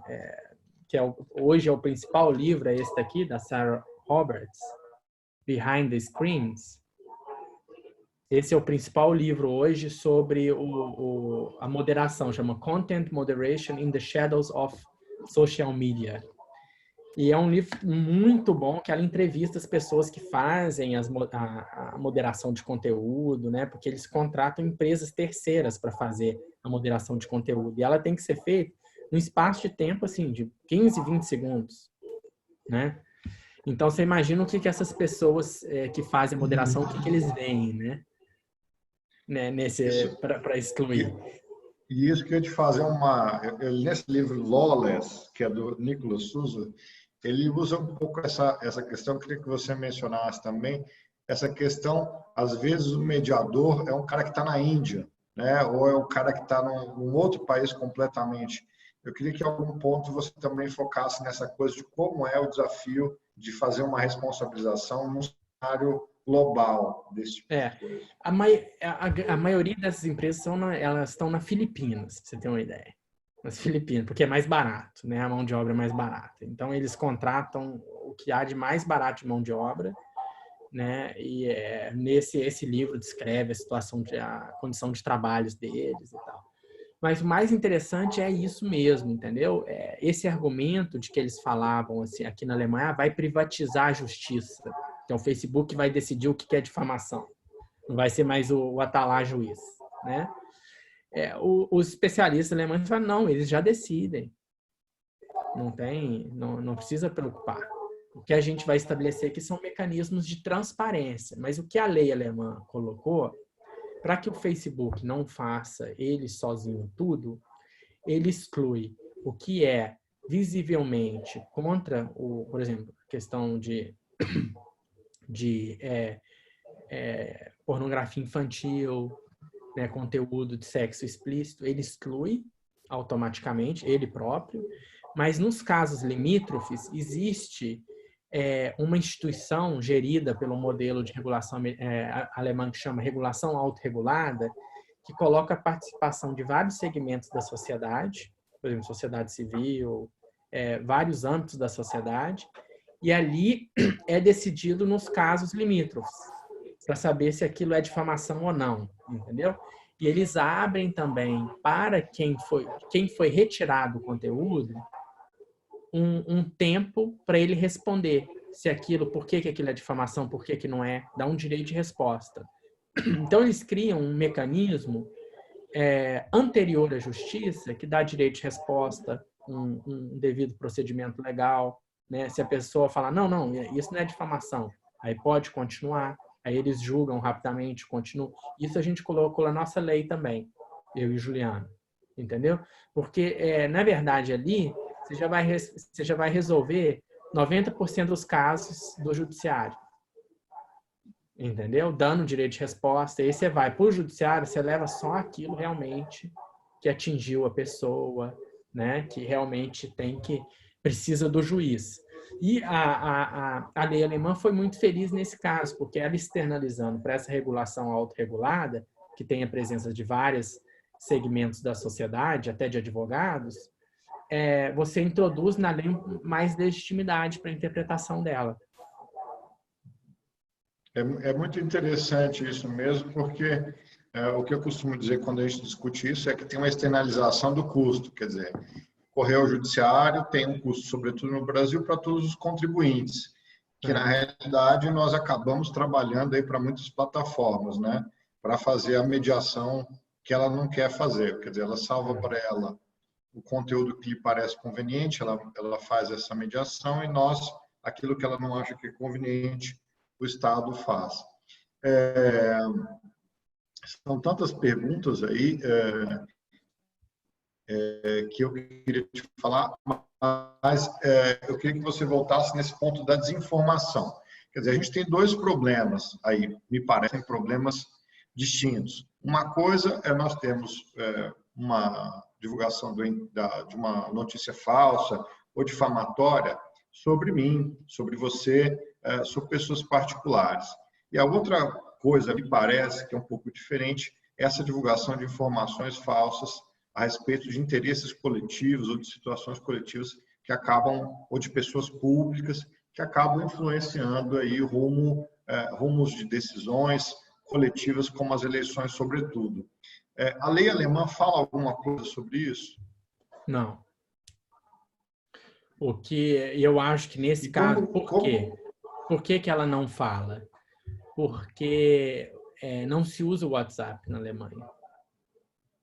hoje é o principal livro, é esse daqui, da Sarah Roberts, Behind the Screens. Esse é o principal livro hoje sobre a moderação, chama Content Moderation in the Shadows of Social Media. E é um livro muito bom, que ela entrevista as pessoas que fazem a moderação de conteúdo, né? Porque eles contratam empresas terceiras para fazer a moderação de conteúdo. E ela tem que ser feita num espaço de tempo, assim, de 15, 20 segundos, né? Então, você imagina o que essas pessoas que fazem a moderação, o que eles veem, né? Para excluir. E isso que eu ia te fazer nesse livro Lawless, que é do Nicholas Sousa, ele usa um pouco essa questão, eu queria que você mencionasse também, essa questão, às vezes o mediador é um cara que está na Índia, né? Ou é um cara que está num outro país completamente. Eu queria que em algum ponto você também focasse nessa coisa de como é o desafio de fazer uma responsabilização num cenário global desse tipo de coisa. A maioria dessas empresas elas estão na Filipinas, pra você ter uma ideia. Nas Filipinas, porque é mais barato, né? A mão de obra é mais barata. Então, eles contratam o que há de mais barato de mão de obra, né? E esse livro descreve a condição de trabalhos deles e tal. Mas o mais interessante é isso mesmo, entendeu? Esse argumento de que eles falavam assim, aqui na Alemanha, vai privatizar a justiça. Então, o Facebook vai decidir o que é difamação. Não vai ser mais o Atala juiz, né? Os especialistas alemães falam, não, eles já decidem. Não precisa preocupar. O que a gente vai estabelecer aqui são mecanismos de transparência. Mas o que a lei alemã colocou, para que o Facebook não faça ele sozinho tudo, ele exclui o que é visivelmente contra, por exemplo, a questão de pornografia infantil, né, conteúdo de sexo explícito, ele exclui automaticamente, ele próprio, mas nos casos limítrofes existe uma instituição gerida pelo modelo de regulação alemã que chama regulação autorregulada, que coloca a participação de vários segmentos da sociedade, por exemplo, sociedade civil, vários âmbitos da sociedade, e ali é decidido nos casos limítrofes, para saber se aquilo é difamação ou não, entendeu? E eles abrem também para quem foi retirado o conteúdo um tempo para ele responder se aquilo, por que aquilo é difamação, por que não é, dá um direito de resposta. Então eles criam um mecanismo anterior à justiça que dá direito de resposta, um devido procedimento legal, né? Se a pessoa falar, não, isso não é difamação, aí pode continuar. Aí eles julgam rapidamente, continuam. Isso a gente colocou na nossa lei também, eu e o Juliano, entendeu? Porque, na verdade, ali, você já vai resolver 90% dos casos do judiciário, entendeu? Dando direito de resposta. Aí você vai para o judiciário, você leva só aquilo realmente que atingiu a pessoa, né? Que realmente precisa do juiz. E a lei alemã foi muito feliz nesse caso, porque ela externalizando para essa regulação autorregulada, que tem a presença de vários segmentos da sociedade, até de advogados, você introduz na lei mais legitimidade para a interpretação dela. É muito interessante isso mesmo, porque o que eu costumo dizer quando a gente discute isso é que tem uma externalização do custo, quer dizer, correr ao judiciário tem um custo, sobretudo no Brasil, para todos os contribuintes, que na realidade nós acabamos trabalhando aí para muitas plataformas, né, para fazer a mediação que ela não quer fazer, quer dizer, ela salva para ela o conteúdo que lhe parece conveniente, ela faz essa mediação e nós, aquilo que ela não acha que é conveniente, o Estado faz. São tantas perguntas aí que eu queria te falar, mas eu queria que você voltasse nesse ponto da desinformação. Quer dizer, a gente tem dois problemas aí, me parecem problemas distintos. Uma coisa é nós temos uma divulgação de uma notícia falsa ou difamatória sobre mim, sobre você, sobre pessoas particulares. E a outra coisa, me parece, que é um pouco diferente, é essa divulgação de informações falsas a respeito de interesses coletivos ou de situações coletivas que acabam, ou de pessoas públicas, que acabam influenciando aí rumos de decisões coletivas, como as eleições, sobretudo. A lei alemã fala alguma coisa sobre isso? Não. O que eu acho que nesse caso, por quê? Por que ela não fala? Porque não se usa o WhatsApp na Alemanha.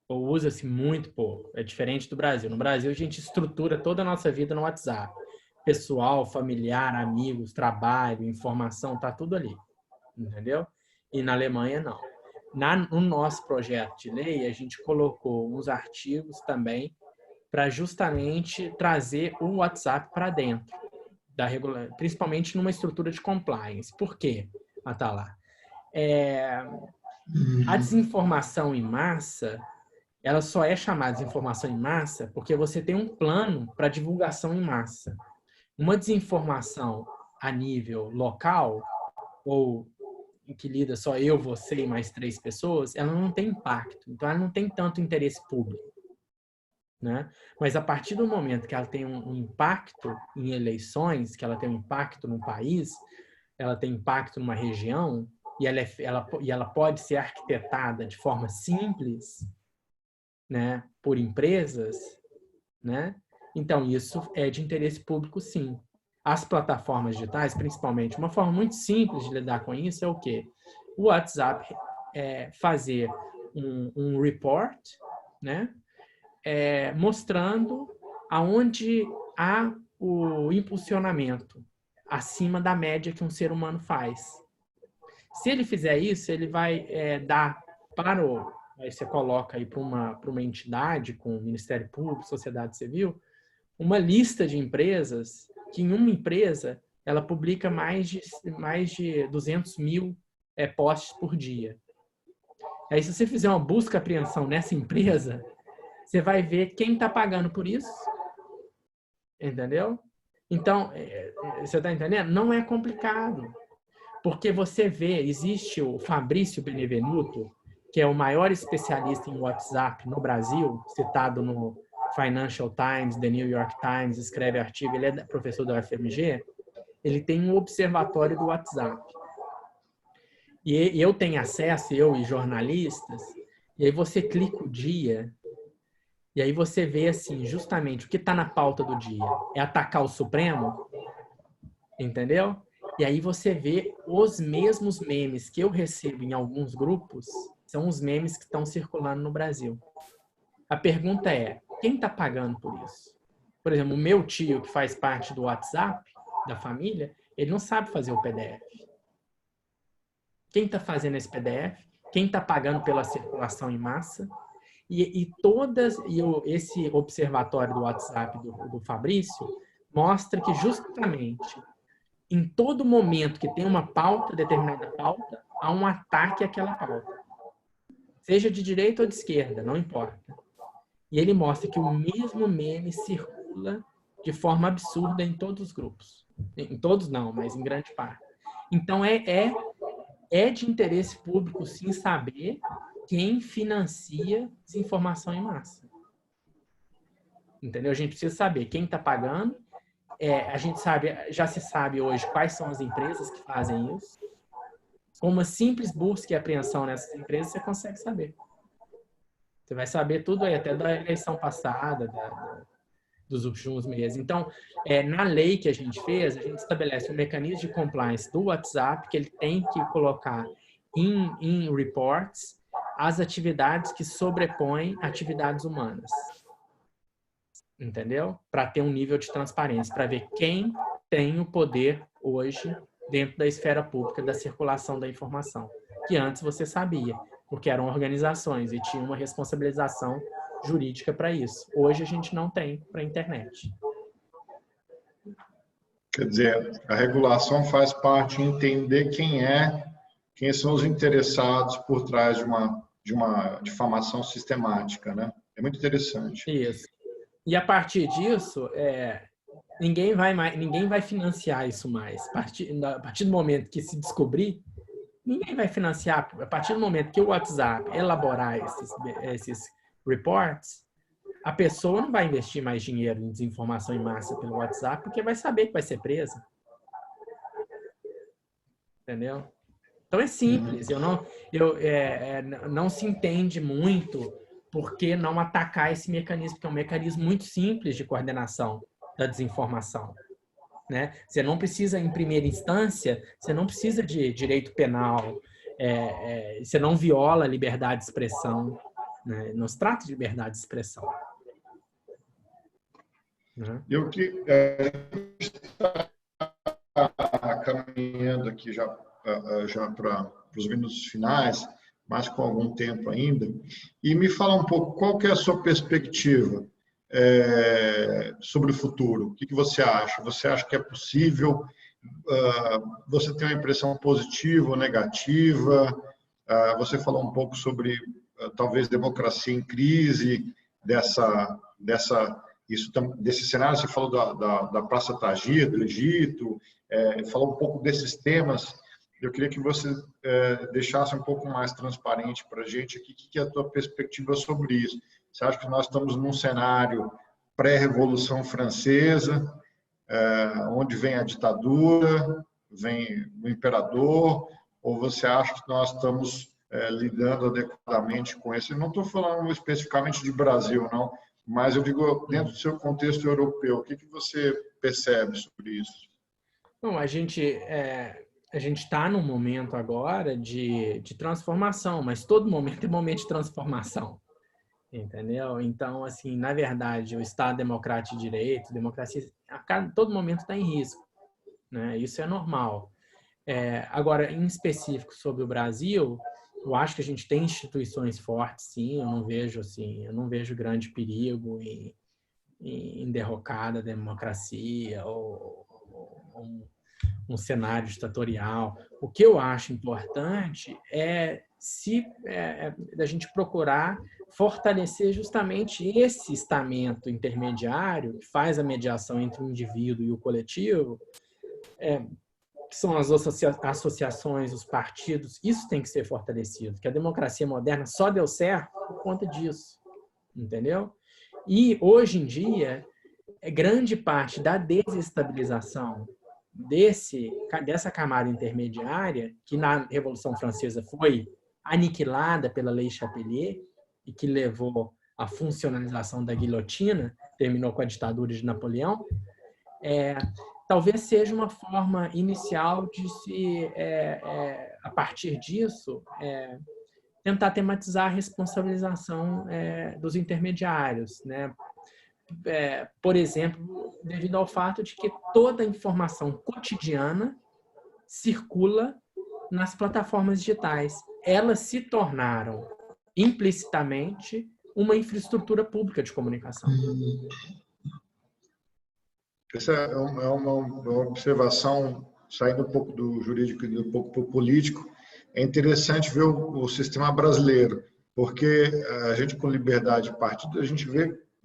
Ou usa-se muito pouco. É diferente do Brasil. No Brasil, a gente estrutura toda a nossa vida no WhatsApp. Pessoal, familiar, amigos, trabalho, informação, tá tudo ali. Entendeu? E na Alemanha, não. No nosso projeto de lei, a gente colocou uns artigos também para justamente trazer o WhatsApp para dentro, principalmente numa estrutura de compliance. Por quê, Atala? A desinformação em massa, ela só é chamada de desinformação em massa porque você tem um plano para divulgação em massa. Uma desinformação a nível local, ou em que lida só eu, você e mais 3 pessoas, ela não tem impacto. Então, ela não tem tanto interesse público. Né? Mas a partir do momento que ela tem um impacto em eleições, que ela tem um impacto no país, ela tem impacto numa região, e ela pode ser arquitetada de forma simples, né, por empresas, né? Então, isso é de interesse público, sim. As plataformas digitais, principalmente, uma forma muito simples de lidar com isso é o quê? O WhatsApp fazer um report, né? Mostrando aonde há o impulsionamento acima da média que um ser humano faz. Se ele fizer isso, ele vai dar para o... Aí você coloca aí para uma entidade, com o Ministério Público, Sociedade Civil, uma lista de empresas que em uma empresa ela publica mais de 200 mil posts por dia. Aí se você fizer uma busca e apreensão nessa empresa, você vai ver quem está pagando por isso, entendeu? Então, você está entendendo? Não é complicado, porque você vê, existe o Fabrício Benevenuto, que é o maior especialista em WhatsApp no Brasil, citado no Financial Times, The New York Times, escreve artigo, ele é professor da UFMG, ele tem um observatório do WhatsApp. E eu tenho acesso, eu e jornalistas, e aí você clica o dia, e aí você vê, assim, justamente o que está na pauta do dia. É atacar o Supremo, entendeu? E aí você vê os mesmos memes que eu recebo em alguns grupos, são os memes que estão circulando no Brasil. A pergunta é, quem está pagando por isso? Por exemplo, o meu tio, que faz parte do WhatsApp, da família, ele não sabe fazer o PDF. Quem está fazendo esse PDF? Quem está pagando pela circulação em massa? E esse observatório do WhatsApp do Fabrício mostra que justamente em todo momento que tem uma pauta, determinada pauta, há um ataque àquela pauta. Seja de direita ou de esquerda, não importa. E ele mostra que o mesmo meme circula de forma absurda em todos os grupos. Em todos não, mas em grande parte. Então, é de interesse público, sim, saber quem financia desinformação em massa. Entendeu? A gente precisa saber quem está pagando. A gente já se sabe hoje quais são as empresas que fazem isso. Com uma simples busca e apreensão nessas empresas, você consegue saber. Você vai saber tudo aí, até da eleição passada, dos últimos meses. Então, na lei que a gente fez, a gente estabelece um mecanismo de compliance do WhatsApp, que ele tem que colocar em reports as atividades que sobrepõem atividades humanas. Entendeu? Para ter um nível de transparência, para ver quem tem o poder hoje dentro da esfera pública da circulação da informação. Que antes você sabia. porque eram organizações e tinha uma responsabilização jurídica para isso. Hoje a gente não tem para a internet. Quer dizer, a regulação faz parte de entender quem são os interessados por trás de uma difamação sistemática, né? É muito interessante. Isso. E a partir disso, ninguém vai financiar isso mais. A partir do momento que se descobrir, ninguém vai financiar. A partir do momento que o WhatsApp elaborar esses reports, a pessoa não vai investir mais dinheiro em desinformação em massa pelo WhatsApp, porque vai saber que vai ser presa. Entendeu? Então é simples. Não se entende muito por que não atacar esse mecanismo, que é um mecanismo muito simples de coordenação da desinformação. Né? Você não precisa, em primeira instância, você não precisa de direito penal, você não viola a liberdade de expressão, né? Não se trata de liberdade de expressão. Eu que está caminhando aqui já para os minutos finais, mas com algum tempo ainda, e me fala um pouco qual que é a sua perspectiva sobre o futuro. O que você acha? Você acha que é possível? Você tem uma impressão positiva ou negativa? Você falou um pouco sobre talvez democracia em crise, desse cenário. Você falou da Praça Tahrir, do Egito, falou um pouco desses temas. Eu queria que você deixasse um pouco mais transparente para a gente aqui o que é a tua perspectiva sobre isso. Você acha que nós estamos num cenário pré-Revolução Francesa, onde vem a ditadura, vem o imperador, ou você acha que nós estamos lidando adequadamente com isso? Eu não estou falando especificamente de Brasil, não, mas eu digo dentro do seu contexto europeu. O que você percebe sobre isso? Bom, a gente está num momento agora de transformação, mas todo momento é momento de transformação, entendeu? Então, assim, na verdade, o Estado democrático de direito, democracia, a todo momento está em risco, né? Isso é normal. Agora, em específico sobre o Brasil, eu acho que a gente tem instituições fortes, sim. Eu não vejo grande perigo em derrocar a democracia ou um cenário ditatorial. O que eu acho importante é da gente procurar fortalecer justamente esse estamento intermediário que faz a mediação entre o indivíduo e o coletivo, que são as associações, os partidos. Isso tem que ser fortalecido, que a democracia moderna só deu certo por conta disso, entendeu? E, hoje em dia, grande parte da desestabilização dessa camada intermediária, que na Revolução Francesa foi aniquilada pela Lei Chapelier e que levou à funcionalização da guilhotina, terminou com a ditadura de Napoleão, talvez seja uma forma inicial de se, a partir disso, tentar tematizar a responsabilização dos intermediários, né? Por exemplo, devido ao fato de que toda a informação cotidiana circula nas plataformas digitais. Elas se tornaram, implicitamente, uma infraestrutura pública de comunicação. Essa é uma observação, saindo um pouco do jurídico e um pouco para o político. É interessante ver o sistema brasileiro, porque a gente, com liberdade de partido, a gente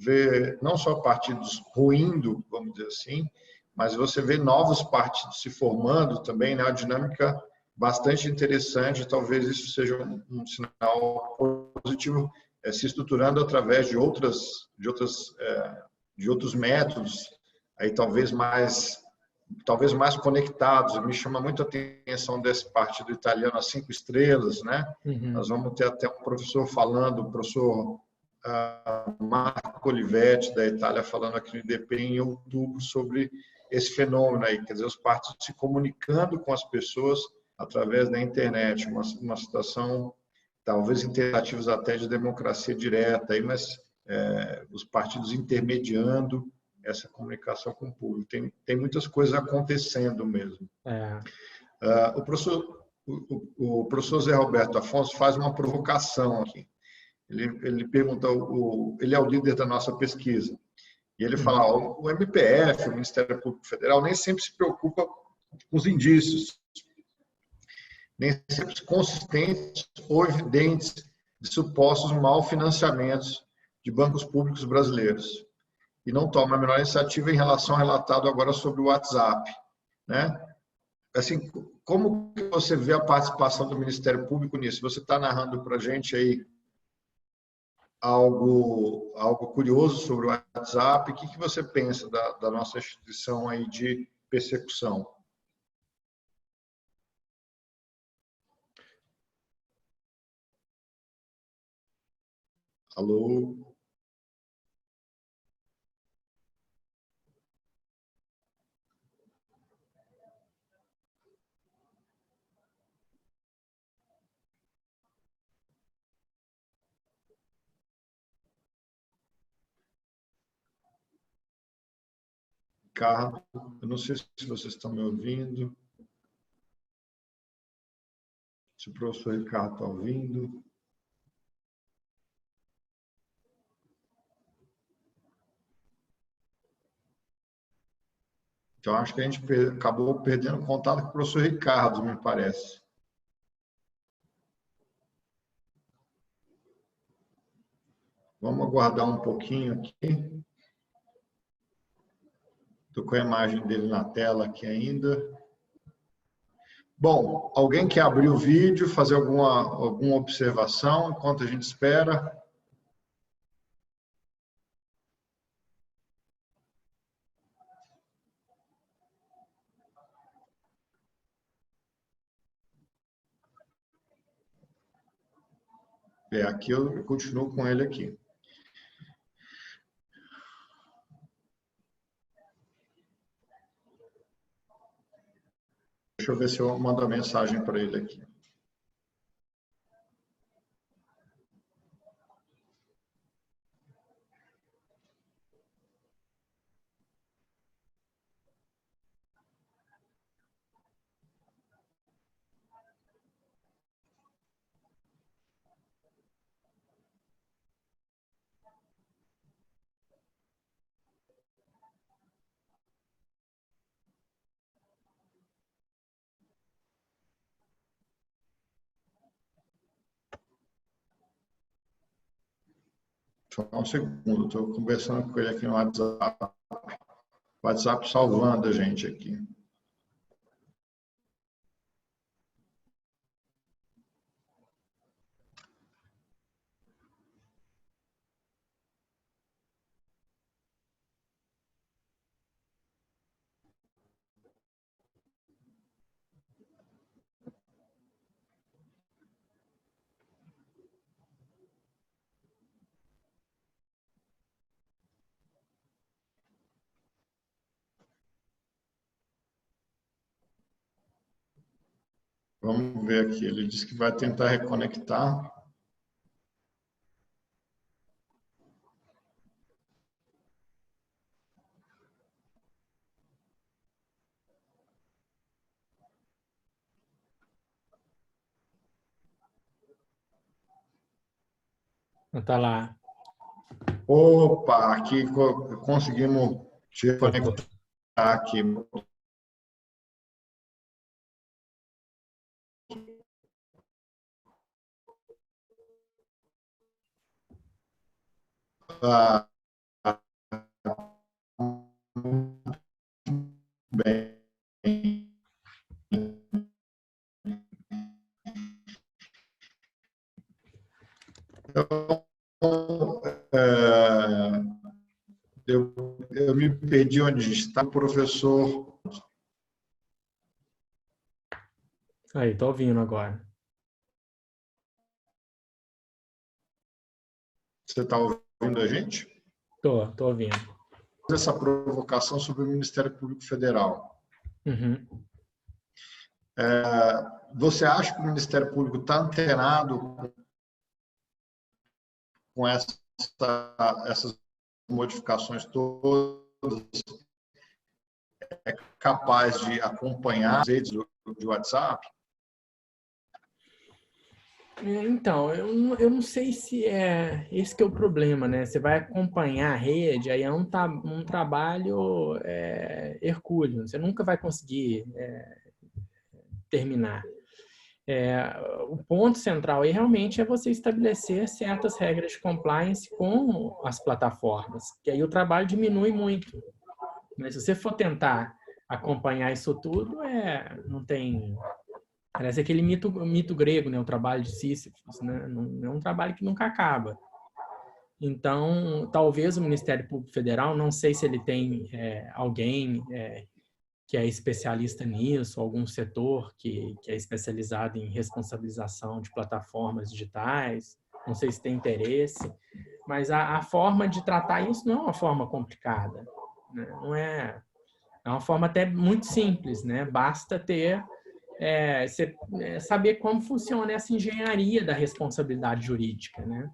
vê não só partidos ruindo, vamos dizer assim, mas você vê novos partidos se formando também, né? Uma dinâmica bastante interessante. Talvez isso seja um sinal positivo, se estruturando através de outros métodos, aí talvez mais conectados. Me chama muito a atenção desse partido italiano, as 5 estrelas, né? Uhum. Nós vamos ter até um professor falando, o professor Marco Olivetti, da Itália, falando aqui no IDP em outubro sobre esse fenômeno aí, quer dizer, os partidos se comunicando com as pessoas através da internet, uma situação, talvez em tentativas até de democracia direta, aí, mas os partidos intermediando essa comunicação com o público. Tem muitas coisas acontecendo mesmo. O professor o professor Zé Roberto Afonso faz uma provocação aqui. Ele pergunta, ele é o líder da nossa pesquisa, e ele fala, o MPF, o Ministério Público Federal, nem sempre se preocupa com os indícios, nem sempre consistentes ou evidentes de supostos mal financiamentos de bancos públicos brasileiros, e não toma a menor iniciativa em relação ao relatado agora sobre o WhatsApp, né? Assim, como que você vê a participação do Ministério Público nisso? Você está narrando para a gente aí algo curioso sobre o WhatsApp. O que você pensa da nossa instituição aí de persecução? Alô? Ricardo, eu não sei se vocês estão me ouvindo. Se o professor Ricardo está ouvindo. Então, acho que a gente acabou perdendo contato com o professor Ricardo, me parece. Vamos aguardar um pouquinho aqui. Estou com a imagem dele na tela aqui ainda. Bom, alguém quer abrir o vídeo, fazer alguma observação enquanto a gente espera? Aqui eu continuo com ele aqui. Deixa eu ver se eu mando a mensagem para ele aqui. Só um segundo, estou conversando com ele aqui no WhatsApp. O WhatsApp salvando a gente aqui. Vamos ver aqui. Ele disse que vai tentar reconectar. Tá lá. Opa, aqui conseguimos te reconectar aqui. Ah, bem. Então, eu me perdi onde está o professor. Aí, tô ouvindo agora. Você está ouvindo a gente? Tô ouvindo. Essa provocação sobre o Ministério Público Federal. Uhum. Você acha que o Ministério Público está antenado com essas modificações todas? É capaz de acompanhar as redes de WhatsApp? Então, eu não sei se é esse que é o problema, né? Você vai acompanhar a rede, aí é um trabalho hercúleo, você nunca vai conseguir terminar. O ponto central aí realmente é você estabelecer certas regras de compliance com as plataformas, que aí o trabalho diminui muito. Mas se você for tentar acompanhar isso tudo, não tem... Parece aquele mito grego, né? O trabalho de Sísifos, né? Não é um trabalho que nunca acaba. Então, talvez o Ministério Público Federal, não sei se ele tem alguém que é especialista nisso, algum setor que é especializado em responsabilização de plataformas digitais, não sei se tem interesse, mas a forma de tratar isso não é uma forma complicada, né? Não é uma forma até muito simples, né? Basta ter saber como funciona essa engenharia da responsabilidade jurídica, né?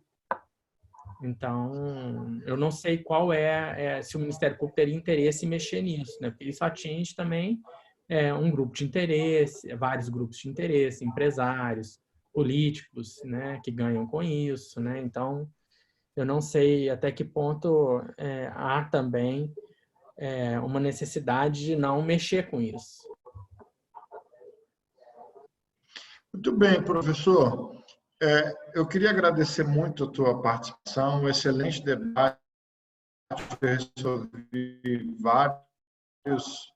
Então, eu não sei qual se o Ministério Público teria interesse em mexer nisso, né? Porque isso atinge também um grupo de interesse, vários grupos de interesse, empresários, políticos, né, que ganham com isso, né? Então, eu não sei até que ponto há também uma necessidade de não mexer com isso. Muito bem, professor. Eu queria agradecer muito a tua participação, um excelente debate, resolvi vários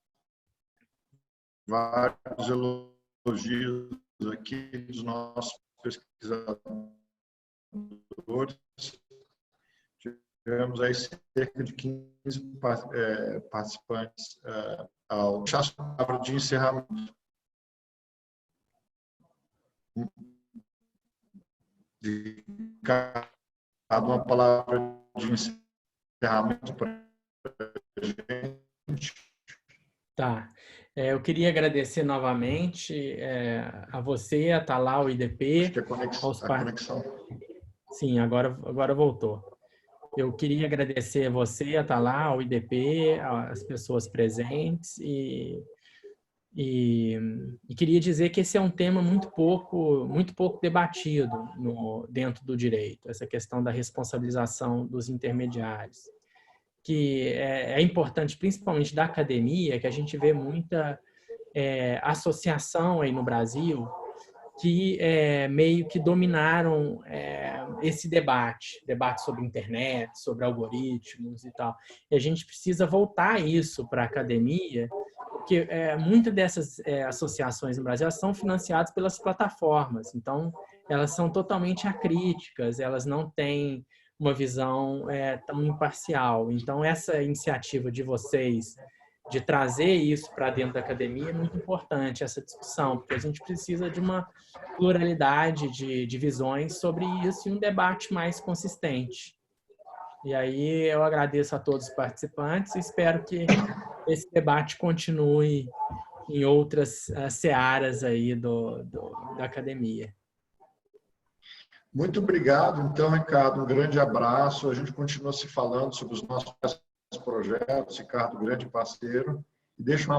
elogios aqui dos nossos pesquisadores. Tivemos aí cerca de 15 participantes ao deixar a palavra de encerramento. Cada uma palavra de encerramento para a gente. Tá. Eu queria agradecer novamente a você, a Talau IDP. Acho que a conexão. Sim, agora voltou. Eu queria agradecer a você, a Talau, ao IDP, as pessoas presentes e queria dizer que esse é um tema muito pouco debatido dentro do direito, essa questão da responsabilização dos intermediários, que é importante, principalmente da academia, que a gente vê muita associação aí no Brasil que meio que dominaram esse debate sobre internet, sobre algoritmos e tal. E a gente precisa voltar isso para a academia, porque muitas dessas associações no Brasil são financiadas pelas plataformas, então elas são totalmente acríticas, elas não têm uma visão tão imparcial. Então, essa iniciativa de vocês de trazer isso para dentro da academia é muito importante, essa discussão, porque a gente precisa de uma pluralidade de visões sobre isso e um debate mais consistente. E aí eu agradeço a todos os participantes e espero que esse debate continue em outras searas aí da academia. Muito obrigado, então, Ricardo. Um grande abraço. A gente continua se falando sobre os nossos projetos. Ricardo, grande parceiro. E deixa um